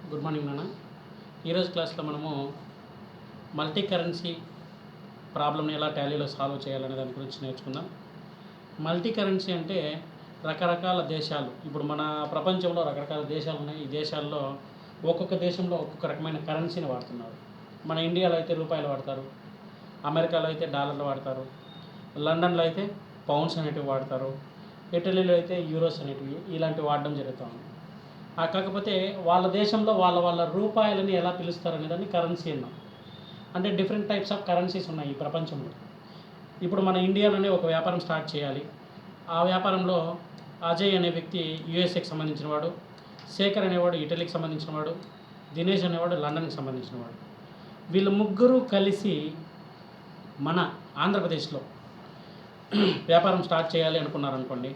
Good morning నాన్న. ఈరోజు క్లాస్లో మనము మల్టీ కరెన్సీ ప్రాబ్లమ్ని ఎలా టాలీలో సాల్వ్ చేయాలనే దాని గురించి నేర్చుకుందాం. మల్టీ కరెన్సీ అంటే రకరకాల దేశాలు, ఇప్పుడు మన ప్రపంచంలో రకరకాల దేశాలు ఉన్నాయి. ఈ దేశాల్లో ఒక్కొక్క దేశంలో ఒక్కొక్క రకమైన కరెన్సీని వాడుతున్నారు. మన ఇండియాలో అయితే రూపాయలు వాడతారు, అమెరికాలో అయితే డాలర్లు వాడతారు, లండన్లో అయితే పౌండ్స్ అనేటివి వాడతారు, ఇటలీలో అయితే యూరోస్ అనేటివి ఇలాంటివి వాడడం జరుగుతూ ఉంది. కాకపోతే వాళ్ళ దేశంలో వాళ్ళ రూపాయలని ఎలా పిలుస్తారనే దాన్ని కరెన్సీ అన్నాం. అంటే డిఫరెంట్ టైప్స్ ఆఫ్ కరెన్సీస్ ఉన్నాయి ఈ ప్రపంచంలో. ఇప్పుడు మన ఇండియాలోనే ఒక వ్యాపారం స్టార్ట్ చేయాలి. ఆ వ్యాపారంలో అజయ్ అనే వ్యక్తి యూఎస్ఏకి సంబంధించిన వాడు, శేఖర్ అనేవాడు ఇటలీకి సంబంధించిన వాడు, దినేష్ అనేవాడు లండన్కి సంబంధించిన వాడు. వీళ్ళు ముగ్గురు కలిసి మన ఆంధ్రప్రదేశ్లో వ్యాపారం స్టార్ట్ చేయాలి అనుకున్నారనుకోండి.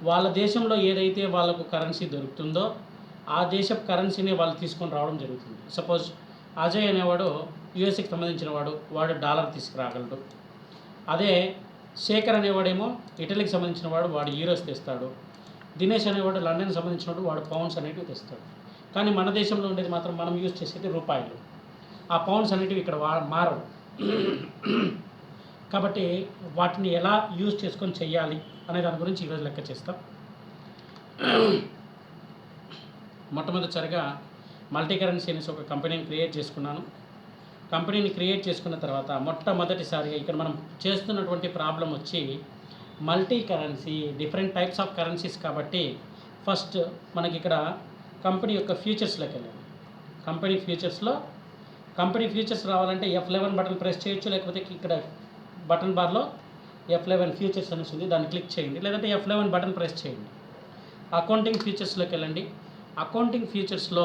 వాళ్ళ దేశంలో ఏదైతే వాళ్ళకు కరెన్సీ దొరుకుతుందో ఆ దేశపు కరెన్సీని వాళ్ళు తీసుకొని రావడం జరుగుతుంది. సపోజ్ అజయ్ అనేవాడు యూఎస్ఏకి సంబంధించిన వాడు డాలర్ తీసుకురాగలడు. అదే శేఖర్ అనేవాడేమో ఇటలీకి సంబంధించిన వాడు యూరోస్ తెస్తాడు. దినేష్ అనేవాడు లండన్కి సంబంధించిన వాడు పౌండ్స్ అనేటివి తెస్తాడు. కానీ మన దేశంలో ఉండేది మాత్రం మనం యూజ్ చేసేది రూపాయలు. ఆ పౌండ్స్ అనేటివి ఇక్కడ మారవు. కాబట్టి వాటిని ఎలా యూజ్ చేసుకొని చెయ్యాలి అనే దాని గురించి ఈరోజు లెక్క చేస్తాం. మొట్టమొదటిసారిగా మల్టీ కరెన్సీ అనేసి ఒక కంపెనీని క్రియేట్ చేసుకున్నాను. కంపెనీని క్రియేట్ చేసుకున్న తర్వాత మొట్టమొదటిసారిగా ఇక్కడ మనం చేస్తున్నటువంటి ప్రాబ్లం వచ్చి multi currency, different types of currencies. కాబట్టి ఫస్ట్ మనకి ఇక్కడ కంపెనీ యొక్క ఫ్యూచర్స్లోకి వెళ్ళాలి. కంపెనీ ఫ్యూచర్స్ రావాలంటే F11 బటన్ ప్రెస్ చేయొచ్చు, లేకపోతే ఇక్కడ బటన్ బార్లో F11 ఫ్యూచర్స్ అనేసి ఉంది, దాన్ని క్లిక్ చేయండి, లేదంటే F11 బటన్ ప్రెస్ చేయండి. అకౌంటింగ్ ఫ్యూచర్స్లోకి వెళ్ళండి. అకౌంటింగ్ ఫ్యూచర్స్లో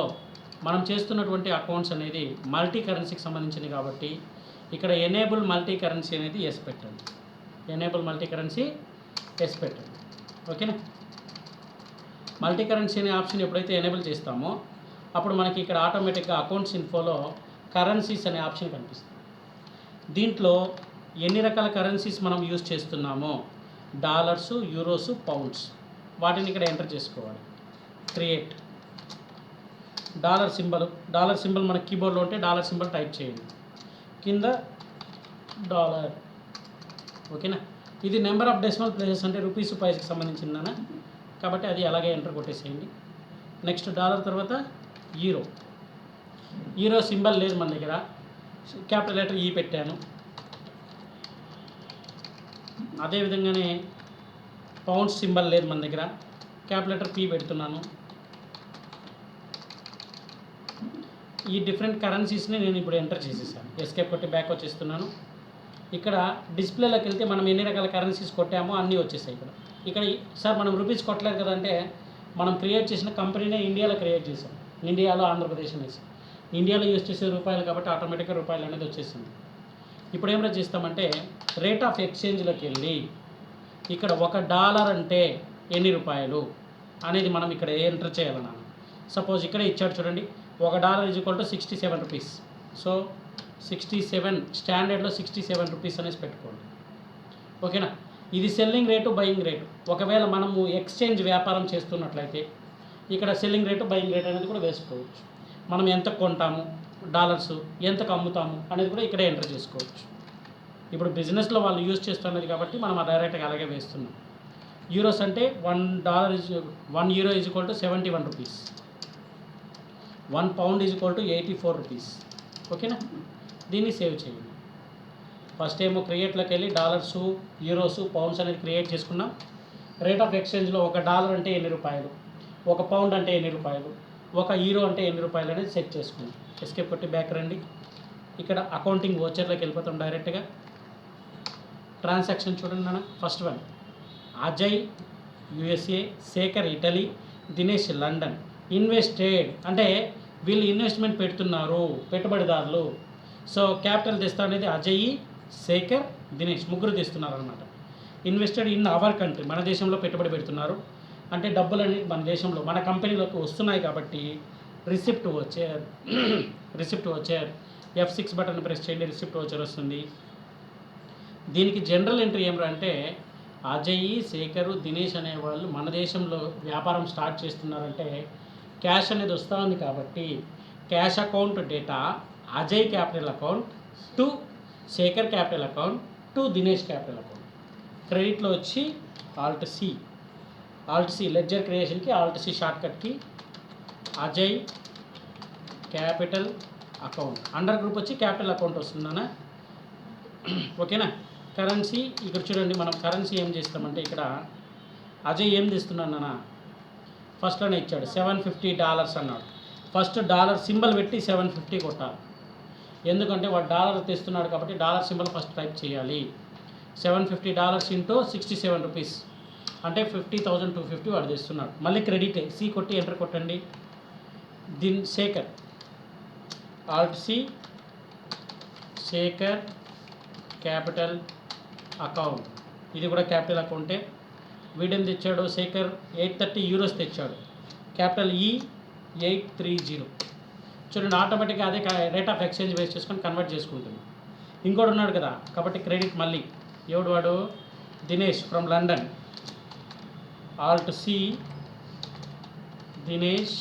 మనం చేస్తున్నటువంటి అకౌంట్స్ అనేది మల్టీ కరెన్సీకి సంబంధించింది కాబట్టి ఇక్కడ ఎనేబుల్ మల్టీ కరెన్సీ అనేది ఎస్ పెట్టండి. ఎనేబుల్ మల్టీ కరెన్సీ ఎస్ పెట్టండి. ఓకేనా? మల్టీ కరెన్సీ అనే ఆప్షన్ ఎప్పుడైతే ఎనేబుల్ చేస్తామో అప్పుడు మనకి ఇక్కడ ఆటోమేటిక్గా అకౌంట్స్ ఇన్ఫోలో కరెన్సీస్ అనే ఆప్షన్ కనిపిస్తుంది. దీంట్లో ఎన్ని రకాల కరెన్సీస్ మనం యూజ్ చేస్తున్నామో డాలర్సు, యూరోసు, పౌండ్స్, వాటిని ఇక్కడ ఎంటర్ చేసుకోవాలి. క్రియేట్ డాలర్ సింబల్ మన కీబోర్డ్లో ఉంటే డాలర్ సింబల్ టైప్ చేయండి, కింద డాలర్. ఓకేనా? ఇది నెంబర్ ఆఫ్ డెసిమల్ ప్లేసెస్ అంటే రూపీస్ పైస్కి సంబంధించిందనా, కాబట్టి అది అలాగే ఎంటర్ కొట్టేసేయండి. నెక్స్ట్ డాలర్ తర్వాత యూరో సింబల్ లేదు మన దగ్గర, క్యాపిటల్ లెటర్ ఈ పెట్టాను. అదేవిధంగానే పౌండ్స్ సింబల్ లేదు మన దగ్గర, క్యాపిటల్ లెటర్ పి పెడుతున్నాను. ఈ డిఫరెంట్ కరెన్సీస్ని నేను ఇప్పుడు ఎంటర్ చేసేసాను. ఎస్కేప్ కొట్టి బ్యాక్ వచ్చేస్తున్నాను. ఇక్కడ డిస్ప్లేలోకి వెళ్తే మనం ఎన్ని రకాల కరెన్సీస్ కొట్టామో అన్నీ వచ్చేసాయి. ఇక్కడ సార్ మనం రూపీస్ కొట్టలేదు కదంటే మనం క్రియేట్ చేసిన కంపెనీనే ఇండియాలో క్రియేట్ చేసాం. ఇండియాలో ఆంధ్రప్రదేశ్ అనేసి ఇండియాలో యూజ్ చేసే రూపాయలు కాబట్టి ఆటోమేటిక్గా రూపాయలు అనేది వచ్చేసింది. ఇప్పుడు ఏమైనా చేస్తామంటే రేట్ ఆఫ్ ఎక్స్చేంజ్లోకి వెళ్ళి ఇక్కడ $1 అంటే ఎన్ని రూపాయలు అనేది మనం ఇక్కడ ఎంటర్ చేయాలన్నాను. సపోజ్ ఇక్కడ ఇచ్చాడు చూడండి, $1 = 67 రూపీస్. సో 67 స్టాండర్డ్లో 67 రూపీస్ అనేసి పెట్టుకోండి. ఓకేనా? ఇది సెల్లింగ్ రేటు, బయింగ్ రేటు. ఒకవేళ మనము ఎక్స్చేంజ్ వ్యాపారం చేస్తున్నట్లయితే ఇక్కడ సెల్లింగ్ రేటు, బయింగ్ రేట్ అనేది కూడా వేసుకోవచ్చు. మనం ఎంత కొంటాము డాలర్స్, ఎంతకు అమ్ముతాము అనేది కూడా ఇక్కడే ఎంటర్ చేసుకోవచ్చు. ఇప్పుడు బిజినెస్లో వాళ్ళు యూజ్ చేస్తున్నది కాబట్టి మనం డైరెక్ట్గా అలాగే వేస్తున్నాం. యూరోస్ అంటే $1 = 71 రూపీస్, £1 = 84 రూపీస్. ఓకేనా? దీన్ని సేవ్ చేయండి. ఫస్ట్ ఏమో క్రియేట్లోకి వెళ్ళి డాలర్సు, యూరోసు, పౌండ్స్ అనేది క్రియేట్ చేసుకున్నాం. రేట్ ఆఫ్ ఎక్స్చేంజ్లో $1 అంటే ఎన్ని రూపాయలు, £1 అంటే ఎన్ని రూపాయలు, €1 అంటే ఎన్ని రూపాయలు అనేది సెట్ చేసుకున్నాం. ఎస్కేప్ కొట్టి బ్యాక్ రండి. ఇక్కడ అకౌంటింగ్ వోచర్లోకి వెళ్ళిపోతాం డైరెక్ట్గా. ట్రాన్సాక్షన్ చూడండి నాన్న. First one Ajay USA, Shekhar Italy, Dinesh London. Invested అంటే వీళ్ళు ఇన్వెస్ట్మెంట్ పెడుతున్నారు, పెట్టుబడిదారులు. సో క్యాపిటల్ తెస్తా అనేది అజయ్, శేఖర్, దినేష్ ముగ్గురు తెస్తున్నారు అనమాట. ఇన్వెస్టెడ్ ఇన్ అవర్ కంట్రీ, మన దేశంలో పెట్టుబడి పెడుతున్నారు. అంటే డబ్బులు అనేది మన దేశంలో మన కంపెనీలోకి వస్తున్నాయి కాబట్టి రిసిప్ట్ వచ్చారు. F6 బటన్ ప్రెస్ చేయండి, రిసిప్ట్ వచ్చర్ వస్తుంది. దీనికి జనరల్ ఎంట్రీ ఏమిరా అంటే అజయ్, శేఖరు, దినేష్ అనేవాళ్ళు మన దేశంలో వ్యాపారం స్టార్ట్ చేస్తున్నారంటే క్యాష్ అనేది వస్తూ ఉంది కాబట్టి cash account data Ajay capital account to Shekhar capital account to Dinesh capital account. క్రెడిట్లో వచ్చి ఆల్ట్ సి లెడ్జర్ క్రియేషన్కి ఆల్ట్ సి షార్ట్కట్కి Ajay capital account, under group వచ్చి క్యాపిటల్ అకౌంట్ వస్తుందనా. ఓకేనా. కరెన్సీ ఇక్కడ చూడండి, మనం కరెన్సీ ఏం చేస్తామంటే ఇక్కడ అజయ్ ఏం తీస్తున్నానా, ఫస్ట్లోనే ఇచ్చాడు $750 అన్నాడు. ఫస్ట్ డాలర్ సింబల్ పెట్టి 750 కొట్టాలి. ఎందుకంటే వాడు డాలర్ తెస్తున్నాడు కాబట్టి డాలర్ సింబల్ ఫస్ట్ టైప్ చేయాలి. $750 ఇంటూ 67 రూపీస్ అంటే 50,250 వాడు తెస్తున్నాడు. మళ్ళీ క్రెడిట్ సి కొట్టి ఎంటర్ కొట్టండి. Shekhar alt C Shekhar capital account, ఇది కూడా క్యాపిటల్ అకౌంటే. వీడేం తెచ్చాడు, శేఖర్ €830 తెచ్చాడు. క్యాపిటల్ ఈ 830. చూడండి ఆటోమేటిక్గా అదే రేట్ ఆఫ్ ఎక్స్చేంజ్ బేస్ చేసుకొని కన్వర్ట్ చేసుకుంటుంది. ఇంకోటి ఉన్నాడు కదా కాబట్టి క్రెడిట్ మళ్ళీ ఎవడు వాడు, Dinesh from London, alt C Dinesh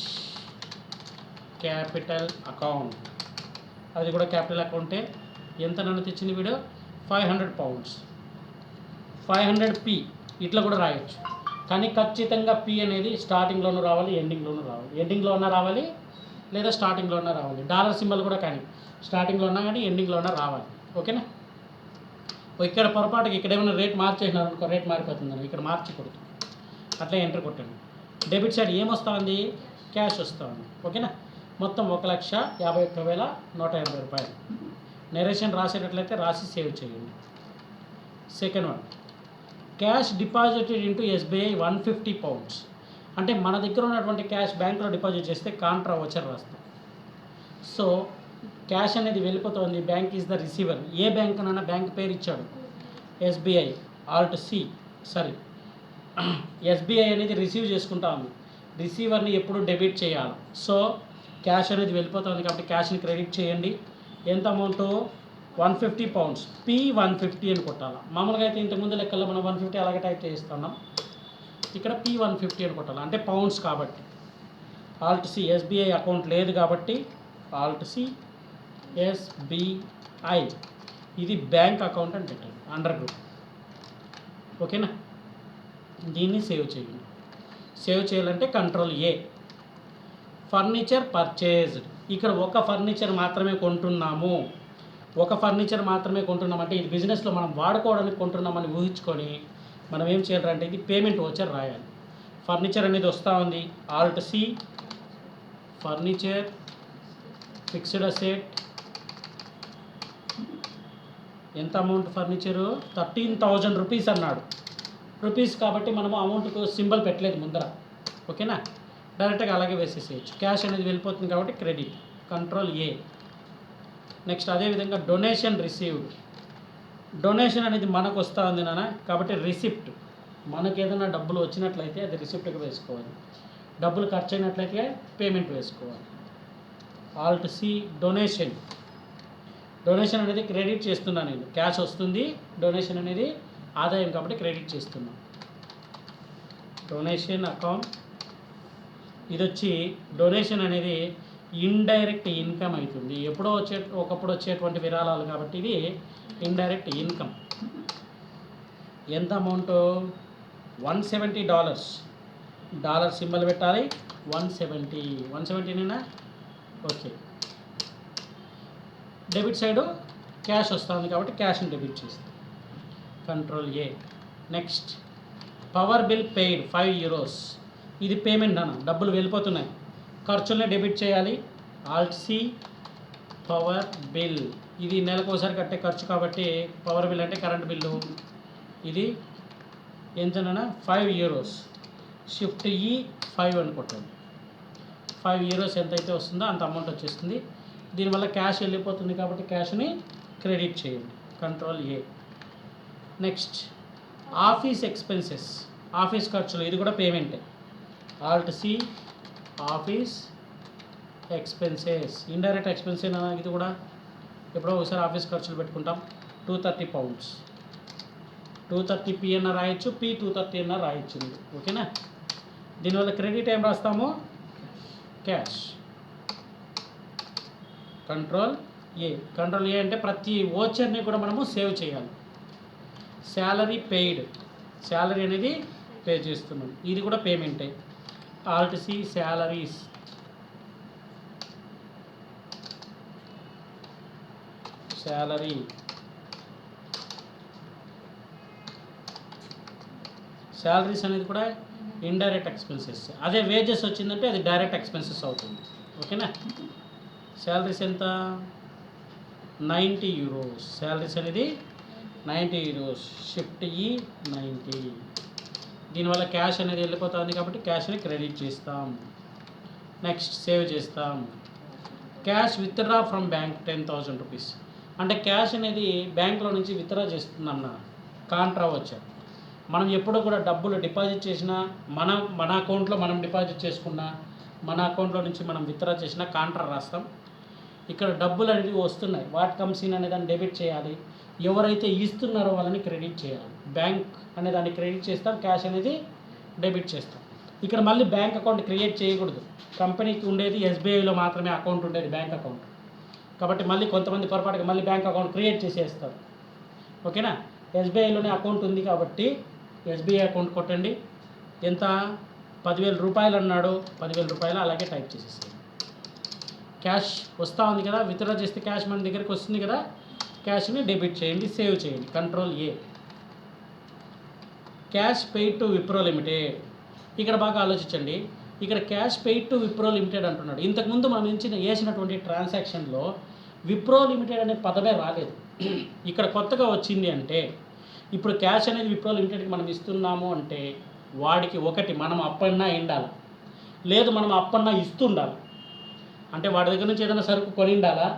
capital account, అది కూడా క్యాపిటల్ అకౌంటే. ఎంత నన్ను తెచ్చింది వీడు, £500. 500p ఇట్లా కూడా రాయొచ్చు. కానీ ఖచ్చితంగా పి అనేది స్టార్టింగ్లోనూ రావాలి, ఎండింగ్లోనూ రావాలి. ఎండింగ్లో ఉన్నా రావాలి లేదా స్టార్టింగ్లో ఉన్నా రావాలి. డాలర్ సింబల్ కూడా కానీ స్టార్టింగ్లో ఉన్నా కానీ ఎండింగ్లో ఉన్నా రావాలి. ఓకేనా. ఇక్కడ పొరపాటుకి ఇక్కడ ఏమైనా రేట్ మార్చేసినారు అనుకో, రేట్ మారిపోతుందని ఇక్కడ మార్చకూడదు. అట్లా ఎంటర్ కొట్టండి. డెబిట్ సైడ్ ఏమొస్తూ ఉంది, క్యాష్ వస్తూ ఉంది. ఓకేనా. మొత్తం 1,51,180 రూపాయలు. నెరేషన్ రాసేటట్లయితే రాసి సేవ్ చేయండి. Second one, cash deposited into SBI £150. అంటే మన దగ్గర ఉన్నటువంటి క్యాష్ బ్యాంకులో డిపాజిట్ చేస్తే కాంట్రా వచ్చర్ రాస్తాం. సో క్యాష్ అనేది వెళ్ళిపోతుంది, bank is the receiver. A bank అన్నా బ్యాంక్ పేరు ఇచ్చాడు, ఎస్బీఐ, ఆల్ట్ సి ఎస్బీఐ అనేది రిసీవ్ చేసుకుంటా ఉంది. రిసీవర్ని ఎప్పుడు డెబిట్ చేయాలి. సో క్యాష్ అనేది వెళ్ళిపోతుంది కాబట్టి క్యాష్ని క్రెడిట్ చేయండి. ఎంత అమౌంట్, £150. P150 అని కొట్టాలి. మామూలుగా అయితే ఇంతకుముందు లెక్కల్లో మనం 150 అలాగే టైప్ చేస్తున్నాం. ఇక్కడ P150 అని కొట్టాలి, అంటే పౌండ్స్ కాబట్టి. ఆల్ట్ సి ఎస్బీఐ అకౌంట్ లేదు కాబట్టి ఆల్ట్ సి ఎస్బీఐ, ఇది బ్యాంక్ అకౌంట్ అని పెట్టండి, అండర్ గ్రూప్. ఓకేనా. దీన్ని సేవ్ చేయండి. సేవ్ చేయాలంటే కంట్రోల్ ఏ. ఫర్నిచర్ పర్చేజ్డ్, ఇక్కడ ఒక ఫర్నిచర్ మాత్రమే కొంటున్నాము. ఒక ఫర్నిచర్ మాత్రమే కొంటున్నామంటే ఇది బిజినెస్లో మనం వాడుకోవడానికి కొంటున్నామని ఊహించుకొని మనం ఏం చేయాలంటే ఇది పేమెంట్ వచ్చర్ రాయాలి. ఫర్నిచర్ అనేది వస్తూ ఉంది, alt C furniture fixed asset. ఎంత అమౌంట్ ఫర్నిచరు, 13,000 రూపీస్ అన్నాడు. రూపీస్ కాబట్టి మనము అమౌంట్కు సింబల్ పెట్టలేదు ముందర. ఓకేనా. డైరెక్ట్గా అలాగే వేసేసేయచ్చు. క్యాష్ అనేది వెళ్ళిపోతుంది కాబట్టి క్రెడిట్, కంట్రోల్ ఏ. నెక్స్ట్ అదేవిధంగా డొనేషన్ రిసీవ్డ్. డొనేషన్ అనేది మనకు వస్తూ ఉంది నాన్న కాబట్టి రిసిప్ట్. మనకు ఏదైనా డబ్బులు వచ్చినట్లయితే అది రిసిప్ట్గా వేసుకోవాలి, డబ్బులు ఖర్చు అయినట్లయితే పేమెంట్ వేసుకోవాలి. Alt C donation. డొనేషన్ అనేది క్రెడిట్ చేస్తున్నాను నేను, క్యాష్ వస్తుంది, డొనేషన్ అనేది ఆదాయం కాబట్టి క్రెడిట్ చేస్తున్నాను. డొనేషన్ అకౌంట్, ఇది వచ్చి డొనేషన్ అనేది ఇండైరెక్ట్ ఇన్కమ్ అవుతుంది. ఎప్పుడో ఒకప్పుడు వచ్చేటువంటి విరాళాలు కాబట్టి ఇది ఇండైరెక్ట్ ఇన్కమ్. ఎంత అమౌంట్, $170. డాలర్ సింబల్ పెట్టాలి, 170నేనా. ఓకే. డెబిట్ సైడు క్యాష్ వస్తుంది కాబట్టి క్యాష్ని డెబిట్ చేస్తాం, control A. Next power bill paid €5. ఇది పేమెంట్ అన్న, డబ్బులు వెళ్ళిపోతున్నాయి, ఖర్చుల్ని డెబిట్ చేయాలి. ఆల్ట్ సి పవర్ బిల్, ఇది నెలకు ఒకసారి కట్టే ఖర్చు కాబట్టి పవర్ బిల్ అంటే కరెంట్ బిల్లు. ఇది ఎంతనా, €5. షిఫ్ట్ ఈ 5 అని కొట్టండి. €5 ఎంతైతే వస్తుందో అంత అమౌంట్ వచ్చేస్తుంది. దీనివల్ల క్యాష్ వెళ్ళిపోతుంది కాబట్టి క్యాష్ని క్రెడిట్ చేయండి, control A. Next office expenses, office ఖర్చులు, ఇది కూడా పేమెంటే. Alt C office expenses, indirect expense అయినా ఇది కూడా ఎప్పుడో ఒకసారి ఆఫీస్ ఖర్చులు పెట్టుకుంటాం. £230. 230p అన్న రాయొచ్చు, P230 అన్న రాయొచ్చు. ఓకేనా. దీనివల్ల క్రెడిట్ ఏం రాస్తాము, cash. Control A. Control A అంటే ప్రతి ఓచర్ని కూడా మనము సేవ్ చేయాలి. శాలరీ పెయిడ్, శాలరీ అనేది పే చేస్తున్నాం, ఇది కూడా పేమెంటే. Alt C salaries, salary, salaries అనేది కూడా ఇండైరెక్ట్ ఎక్స్పెన్సెస్. అదే వేజెస్ వచ్చిందంటే అది డైరెక్ట్ ఎక్స్పెన్సెస్ అవుతుంది. ఓకేనా. శాలరీస్ ఎంత, 90 euros. శాలరీస్ అనేది 90 euros. షిఫ్ట్ ఈ 90. దీనివల్ల క్యాష్ అనేది వెళ్ళిపోతుంది కాబట్టి క్యాష్ని క్రెడిట్ చేస్తాం. నెక్స్ట్ సేవ్ చేస్తాం. Cash withdraw from bank 10,000 rupees. అంటే క్యాష్ అనేది బ్యాంక్లో నుంచి విత్డ్రా చేస్తుందన్న కాంట్రా వచ్చారు. మనం ఎప్పుడూ కూడా డబ్బులు డిపాజిట్ చేసినా, మన అకౌంట్లో మనం డిపాజిట్ చేసుకున్నా, మన అకౌంట్లో నుంచి మనం విత్డ్రా చేసినా కాంట్రా రాస్తాం. ఇక్కడ డబ్బులు అనేవి వస్తున్నాయి, వాట్ కమ్స్ ఇన్ అనే దాన్ని డెబిట్ చేయాలి. ఎవరైతే ఇస్తున్నారో వాళ్ళని క్రెడిట్ చేయాలి. బ్యాంక్ అనే దాన్ని క్రెడిట్ చేస్తాం, క్యాష్ అనేది డెబిట్ చేస్తాం. ఇక్కడ మళ్ళీ బ్యాంక్ అకౌంట్ క్రియేట్ చేయకూడదు. కంపెనీకి ఉండేది ఎస్బీఐలో మాత్రమే అకౌంట్ ఉండేది, బ్యాంక్ అకౌంట్. కాబట్టి మళ్ళీ కొంతమంది పొరపాటుగా మళ్ళీ బ్యాంక్ అకౌంట్ క్రియేట్ చేసేస్తారు. ఓకేనా. ఎస్బీఐలోనే అకౌంట్ ఉంది కాబట్టి ఎస్బీఐ అకౌంట్ కొట్టండి. ఎంత, 10,000 రూపాయలు అన్నాడు, 10,000 రూపాయలు అలాగే టైప్ చేసేసాడు. క్యాష్ వస్తూ ఉంది కదా, విత్డ్రా చేస్తే క్యాష్ మన దగ్గరికి వస్తుంది కదా, క్యాష్ని డెబిట్ చేయండి, సేవ్ చేయండి. Control A. Cash paid to Wipro limited. ఇక్కడ బాగా ఆలోచించండి. ఇక్కడ cash paid to Wipro limited అంటున్నాడు. ఇంతకుముందు మనం వేసినటువంటి ట్రాన్సాక్షన్లో విప్రో లిమిటెడ్ అనే పదమే రాలేదు. ఇక్కడ కొత్తగా వచ్చింది అంటే, ఇప్పుడు క్యాష్ అనేది విప్రో లిమిటెడ్కి మనం ఇస్తున్నాము అంటే వాడికి ఒకటి మనం అప్పన్నా ఉండాలి, లేదు మనం అప్పన్నా ఇస్తుండాలి. అంటే వాడి దగ్గర నుంచి ఏదైనా సరుకు కొని ఉండాలా,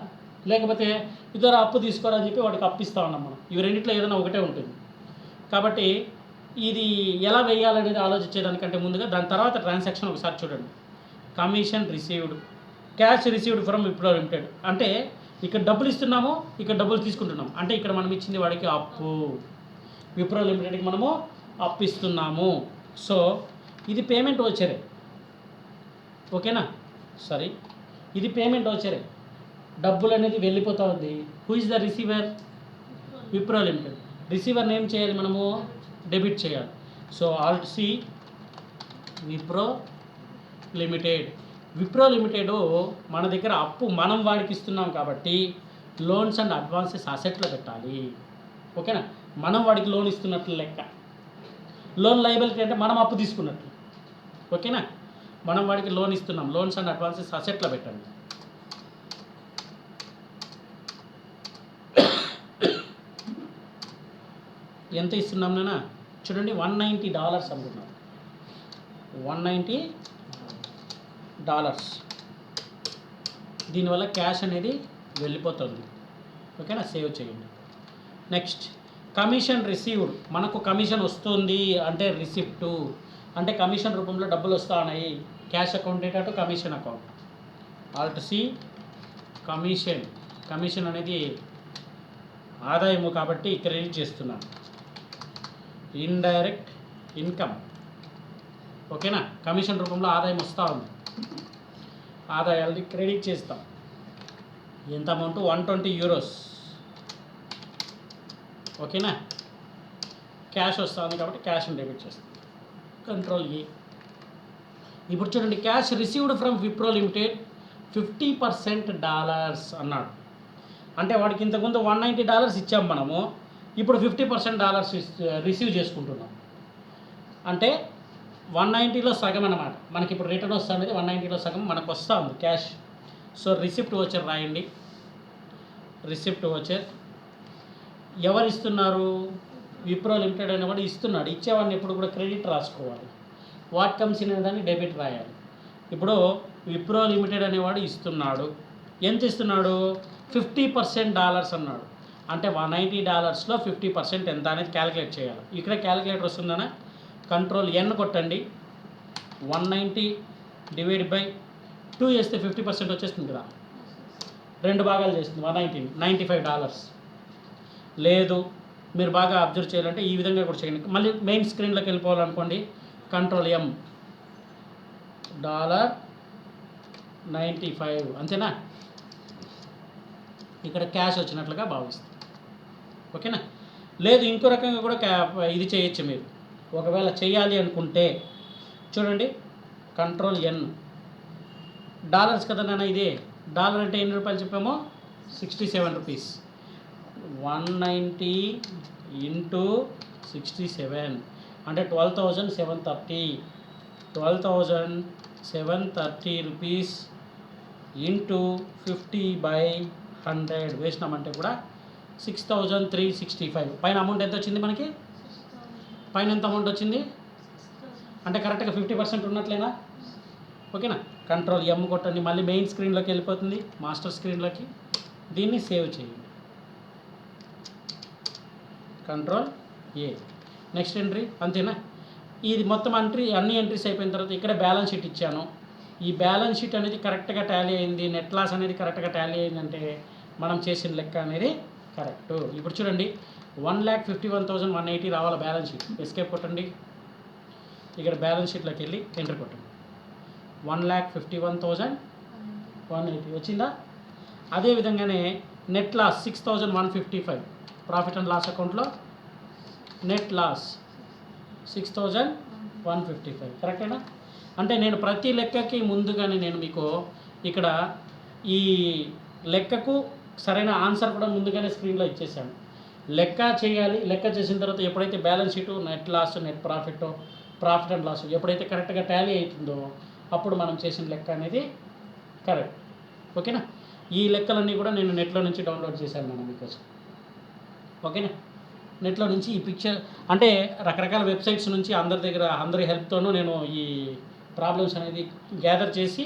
లేకపోతే ఇద్దరు అప్పు తీసుకోవాలని చెప్పి వాడికి అప్పిస్తూ ఉన్నాం మనం. ఇవి రెండిట్లో ఏదైనా ఒకటే ఉంటుంది. కాబట్టి ఇది ఎలా వేయాలనేది ఆలోచించేదానికంటే ముందుగా దాని తర్వాత ట్రాన్సాక్షన్ ఒకసారి చూడండి. Commission received, cash received from Wipro limited. అంటే ఇక్కడ డబ్బులు ఇస్తున్నాము, ఇక్కడ డబ్బులు తీసుకుంటున్నాం. అంటే ఇక్కడ మనం ఇచ్చింది వాడికి అప్పు, విప్రో లిమిటెడ్కి మనము అప్పు ఇస్తున్నాము. సో ఇది పేమెంట్ వచ్చరే. ఓకేనా. సరే, ఇది పేమెంట్ వచ్చరే, డబ్బులు అనేది వెళ్ళిపోతూ ఉంది. Who is the receiver, Wipro limited. రిసీవర్ని ఏం చేయాలి మనము, డెబిట్ చేయాలి. So alt C Wipro limited. Wipro limited మన దగ్గర అప్పు మనం వాడికి ఇస్తున్నాం కాబట్టి లోన్స్ అండ్ అడ్వాన్సెస్ అసెట్లో పెట్టాలి. ఓకేనా. మనం వాడికి లోన్ ఇస్తున్నట్లు లెక్క. లోన్ లయబిలిటీ అంటే మనం అప్పు తీసుకున్నట్లు. ఓకేనా. మనం వాడికి లోన్ ఇస్తున్నాం, లోన్స్ అండ్ అడ్వాన్సెస్ అసెట్లో పెట్టండి. ఎంత ఇస్తున్నాం నాన్న చూడండి, $190 అనుకున్నాం. $190. దీనివల్ల క్యాష్ అనేది వెళ్ళిపోతుంది. ఓకేనా. సేవ్ చేయండి. Next commission received. మనకు కమిషన్ వస్తుంది అంటే రిసిప్టు, అంటే కమిషన్ రూపంలో డబ్బులు వస్తూ ఉన్నాయి. Cash account data to commission account. Alt C commission. Commission అనేది ఆదాయము కాబట్టి క్రెడిట్ చేస్తున్నాను. Indirect income. ఓకేనా. కమిషన్ రూపంలో ఆదాయం వస్తూ ఉంది, ఆదాయాలని క్రెడిట్ చేస్తాం. ఎంత అమౌంట్, 120 euros. ఓకేనా. క్యాష్ వస్తుంది కాబట్టి క్యాష్ని డెబిట్ చేస్తాం. Control A. ఇప్పుడు చూడండి, cash received from Wipro limited $50 అన్నాడు. అంటే వాడికి ఇంతకుముందు $190 ఇచ్చాం మనము, ఇప్పుడు $50 రిసీవ్ చేసుకుంటున్నాం. అంటే 190లో సగం అన్నమాట. మనకి ఇప్పుడు రిటర్న్ వస్తుంది, 190లో సగం మనకు వస్తూ ఉంది క్యాష్. సో రిసిప్ట్ వచ్చర్ రాయండి. రిసిప్ట్ వచ్చర్ ఎవరు ఇస్తున్నారు, విప్రో లిమిటెడ్ అనేవాడు ఇస్తున్నాడు. ఇచ్చేవాడిని ఎప్పుడు కూడా క్రెడిట్ రాసుకోవాలి, వాట్ కమ్స్ ఇన్ అనేదాన్ని డెబిట్ రాయాలి. ఇప్పుడు విప్రో లిమిటెడ్ అనేవాడు ఇస్తున్నాడు. ఎంత ఇస్తున్నాడు, $50 అన్నాడు. అంటే $190లో 50% ఎంత అనేది క్యాలిక్యులేట్ చేయాలి. ఇక్కడ క్యాలిక్యులేటర్ వస్తుందనా, కంట్రోల్ ఎన్ కొట్టండి. 190 డివైడ్ బై 2 చేస్తే 50% వచ్చేస్తుంది కదా, 2 భాగాలు చేస్తుంది. $190, $95. లేదు మీరు బాగా అబ్జర్వ్ చేయాలంటే ఈ విధంగా కూడా చేయండి. మళ్ళీ మెయిన్ స్క్రీన్లోకి వెళ్ళిపోవాలనుకోండి, కంట్రోల్ ఎం, $95 అంతేనా. ఇక్కడ క్యాష్ వచ్చినట్లుగా భావిస్తాం. ఓకేనా? లేదు ఇంకో రకంగా కూడా ఇది చేయొచ్చు మీరు. ఒకవేళ చేయాలి అనుకుంటే చూడండి, కంట్రోల్ ఎన్, డాలర్స్ కదా నాన్న ఇది. డాలర్ అంటే ఎన్ని రూపాయలు చెప్పామో 67 రూపీస్. 190 ఇంటూ 67 అంటే 12,730. 12,730 రూపీస్ ఇంటూ 50/100 వేసినామంటే కూడా 6,365. పైన అమౌంట్ ఎంత వచ్చింది మనకి? పైన ఎంత అమౌంట్ వచ్చింది అంటే కరెక్ట్గా 50% ఉన్నట్లేనా? ఓకేనా? కంట్రోల్ ఎమ్ కొట్టండి, మళ్ళీ మెయిన్ స్క్రీన్లోకి వెళ్ళిపోతుంది, మాస్టర్ స్క్రీన్లోకి. దీన్ని సేవ్ చేయండి, కంట్రోల్ ఏ. నెక్స్ట్ ఎంట్రీ, అంతేనా? ఇది మొత్తం అన్ని ఎంట్రీస్ అయిపోయిన తర్వాత ఇక్కడ బ్యాలెన్స్ షీట్ ఇచ్చాను. ఈ బ్యాలెన్స్ షీట్ అనేది కరెక్ట్గా టాలీ అయింది, నెట్ లాస్ అనేది కరెక్ట్గా టాలీ అయిందంటే మనం చేసిన లెక్క అనేది కరెక్ట్. ఇప్పుడు చూడండి, 1,51,180 రావాలి బ్యాలెన్స్ షీట్. ఎస్కేప్ కొట్టండి, ఇక్కడ బ్యాలెన్స్ షీట్లోకి వెళ్ళి ఎంటర్ కొట్టండి. 1,51,180 వచ్చిందా? అదేవిధంగానే net loss 6,155. Profit and loss అకౌంట్లో నెట్ లాస్ 6,155. కరెక్టేనా? అంటే నేను ప్రతి లెక్కకి ముందుగానే నేను మీకు ఇక్కడ ఈ లెక్కకు సరైన ఆన్సర్ కూడా ముందుగానే స్క్రీన్లో ఇచ్చేసాను. లెక్క చేయాలి, లెక్క చేసిన తర్వాత ఎప్పుడైతే balance sheet, net loss, net profit, profit and loss ఎప్పుడైతే కరెక్ట్గా టాలీ అవుతుందో అప్పుడు మనం చేసిన లెక్క అనేది కరెక్ట్. ఓకేనా? ఈ లెక్కలన్నీ కూడా నేను నెట్లో నుంచి డౌన్లోడ్ చేశాను మనం మీకోసం. ఓకేనా? నెట్లో నుంచి ఈ పిక్చర్ అంటే రకరకాల వెబ్సైట్స్ నుంచి అందరి హెల్ప్తోనూ నేను ఈ ప్రాబ్లమ్స్ అనేది గ్యాదర్ చేసి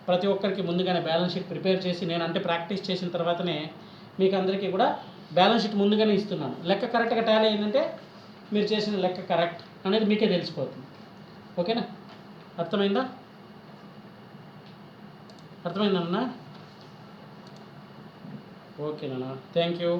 ప్రతి ఒక్కరికి ముందుగానే బ్యాలెన్స్ షీట్ ప్రిపేర్ చేసి నేను అంటే ప్రాక్టీస్ చేసిన తర్వాతనే మీకు అందరికీ కూడా బ్యాలెన్స్ షీట్ ముందుగానే ఇస్తున్నాను. లెక్క కరెక్ట్గా టాలీ అయిందంటే మీరు చేసిన లెక్క కరెక్ట్ అనేది మీకే తెలిసిపోతుంది. ఓకేనా? అర్థమైందా అన్న? ఓకేనా? Thank you.